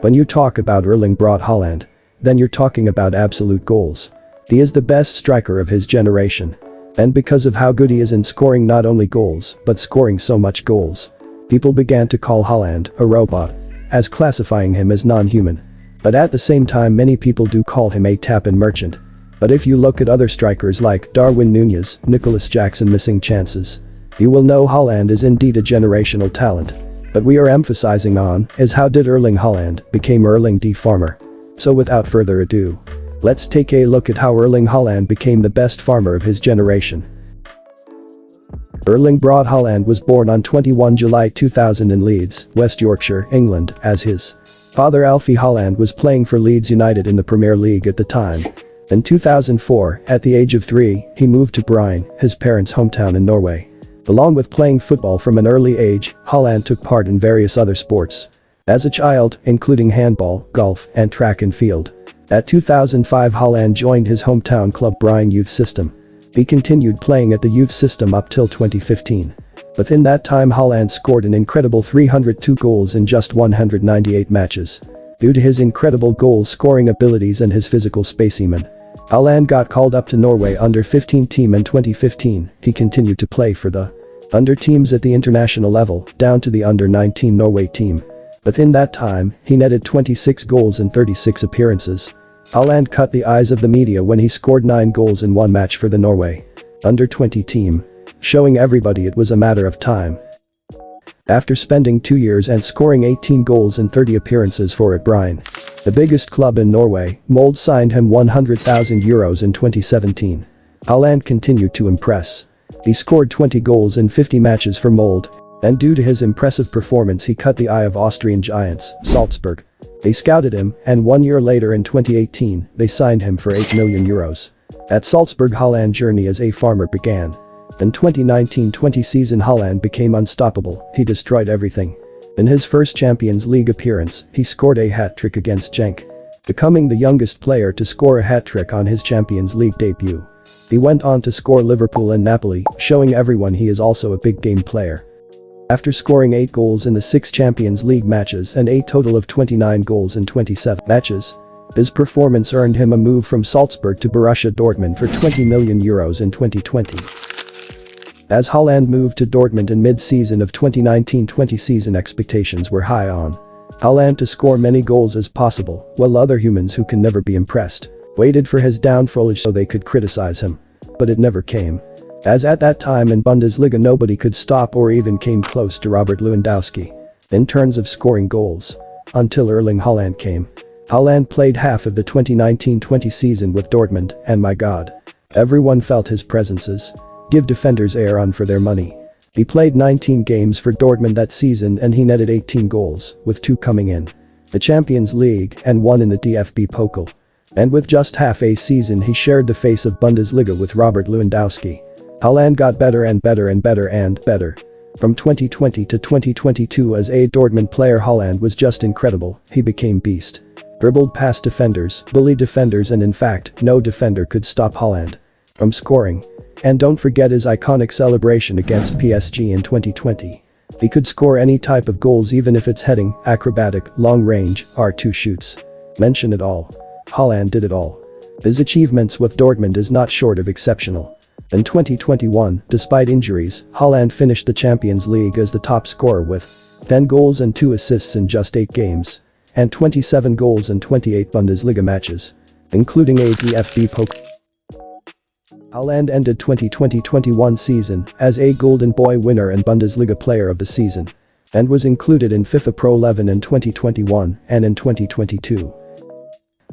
When you talk about Erling Braut Haaland, then you're talking about absolute goals. He is the best striker of his generation. And because of how good he is in scoring not only goals, but scoring so much goals, people began to call Haaland a robot, as classifying him as non-human. But at the same time many people do call him a tap-in merchant. But if you look at other strikers like Darwin Núñez, Nicholas Jackson missing chances, you will know Haaland is indeed a generational talent. But we are emphasizing on is how did Erling Haaland became Erling D. Farmer. So without further ado, let's take a look at how Erling Haaland became the best farmer of his generation. Erling Braut Haaland was born on 21 July 2000 in Leeds, West Yorkshire, England, as his father Alfie Haaland was playing for Leeds United in the Premier League at the time. In 2004, at the age of 3, he moved to Bryn, his parents' hometown in Norway. Along with playing football from an early age, Haaland took part in various other sports as a child, including handball, golf, and track and field. At 2005 Haaland joined his hometown club Bryn Youth System. He continued playing at the youth system up till 2015. Within that time Haaland scored an incredible 302 goals in just 198 matches. Due to his incredible goal-scoring abilities and his physical specimen, Haaland got called up to Norway under-15 team in 2015. He continued to play for the under teams at the international level, down to the under-19 Norway team. Within that time, he netted 26 goals in 36 appearances. Haaland caught the eyes of the media when he scored 9 goals in one match for the Norway under-20 team, showing everybody it was a matter of time. After spending 2 years and scoring 18 goals in 30 appearances for at Bryn, the biggest club in Norway, Molde signed him €100,000 in 2017. Haaland continued to impress. He scored 20 goals in 50 matches for Molde, and due to his impressive performance he caught the eye of Austrian giants, Salzburg. They scouted him, and 1 year later in 2018, they signed him for €8 million. At Salzburg Haaland's journey as a farmer began. In 2019-20 season Haaland became unstoppable, he destroyed everything. In his first Champions League appearance, he scored a hat-trick against Genk, becoming the youngest player to score a hat-trick on his Champions League debut. He went on to score Liverpool and Napoli, showing everyone he is also a big game player. After scoring 8 goals in the 6 Champions League matches and a total of 29 goals in 27 matches, his performance earned him a move from Salzburg to Borussia Dortmund for €20 million in 2020. As Haaland moved to Dortmund in mid-season of 2019-20 season expectations were high on Haaland to score many goals as possible, while other humans who can never be impressed waited for his downfall so they could criticize him. But it never came. As at that time in Bundesliga nobody could stop or even came close to Robert Lewandowski in terms of scoring goals. Until Erling Haaland came. Haaland played half of the 2019-20 season with Dortmund, and my god. Everyone felt his presences. Give defenders a run for their money. He played 19 games for Dortmund that season and he netted 18 goals, with 2 coming in the Champions League and 1 in the DFB Pokal. And with just half a season he shared the face of Bundesliga with Robert Lewandowski. Haaland got better and better and better and better. From 2020 to 2022 as a Dortmund player Haaland was just incredible, he became beast. Dribbled past defenders, bullied defenders and in fact, no defender could stop Haaland from scoring. And don't forget his iconic celebration against PSG in 2020. He could score any type of goals even if it's heading, acrobatic, long range, R2 shoots. Mention it all. Haaland did it all. His achievements with Dortmund is not short of exceptional. In 2021, despite injuries, Haaland finished the Champions League as the top scorer with 10 goals and 2 assists in just 8 games. And 27 goals in 28 Bundesliga matches, including a DFB Pokal. Haaland ended 2020-21 season as a Golden Boy winner and Bundesliga Player of the Season, and was included in FIFA Pro 11 in 2021 and in 2022.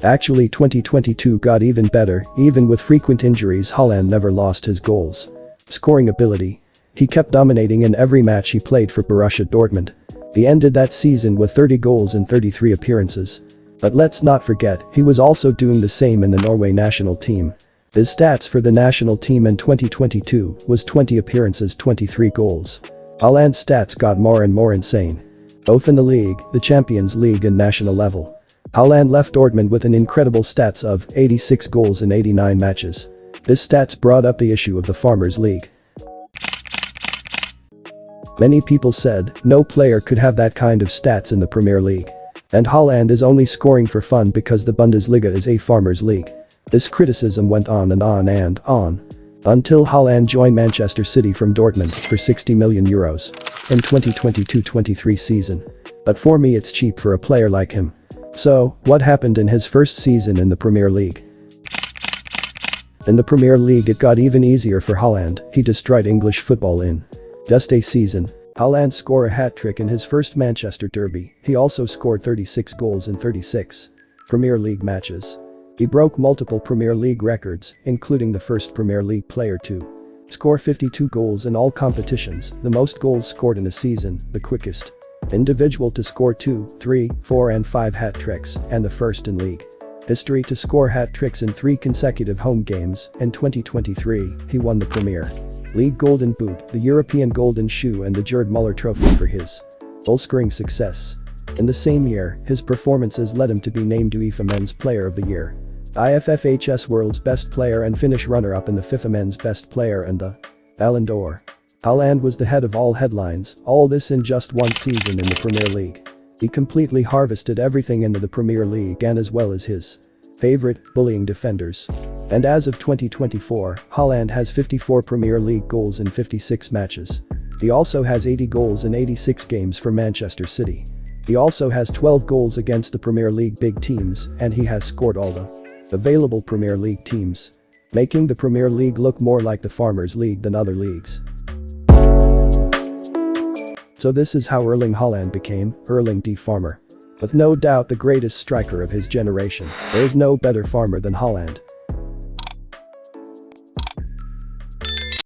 Actually 2022 got even better, even with frequent injuries Haaland never lost his goals. Scoring ability. He kept dominating in every match he played for Borussia Dortmund. He ended that season with 30 goals in 33 appearances. But let's not forget, he was also doing the same in the Norway national team. His stats for the national team in 2022 was 20 appearances 23 goals. Haaland's stats got more and more insane. Both in the league, the Champions League and national level. Haaland left Dortmund with an incredible stats of 86 goals in 89 matches. This stats brought up the issue of the Farmers League. Many people said no player could have that kind of stats in the Premier League. And Haaland is only scoring for fun because the Bundesliga is a farmers' league. This criticism went on and on and on. Until Haaland joined Manchester City from Dortmund for €60 million in 2022-23 season. But for me it's cheap for a player like him. So, what happened in his first season in the Premier League? In the Premier League it got even easier for Haaland. He destroyed English football in just a season. Haaland scored a hat-trick in his first Manchester derby. He also scored 36 goals in 36 Premier League matches. He broke multiple Premier League records, including the first Premier League player to score 52 goals in all competitions, the most goals scored in a season, the quickest individual to score 2, 3, 4 and 5 hat-tricks, and the first in league history to score hat-tricks in 3 consecutive home games. In 2023, he won the Premier League Golden Boot, the European Golden Shoe and the Gerd Müller Trophy for his goal-scoring success. In the same year, his performances led him to be named UEFA Men's Player of the Year, IFFHS World's Best Player and finish runner-up in the FIFA Men's Best Player and the Ballon d'Or. Haaland was the head of all headlines, all this in just one season in the Premier League. He completely harvested everything into the Premier League and as well as his favorite, bullying defenders. And as of 2024, Haaland has 54 Premier League goals in 56 matches. He also has 80 goals in 86 games for Manchester City. He also has 12 goals against the Premier League big teams and he has scored all the available Premier League teams, making the Premier League look more like the Farmers' League than other leagues. So this is how Erling Haaland became Erling D. Farmer. With no doubt the greatest striker of his generation, there is no better farmer than Haaland.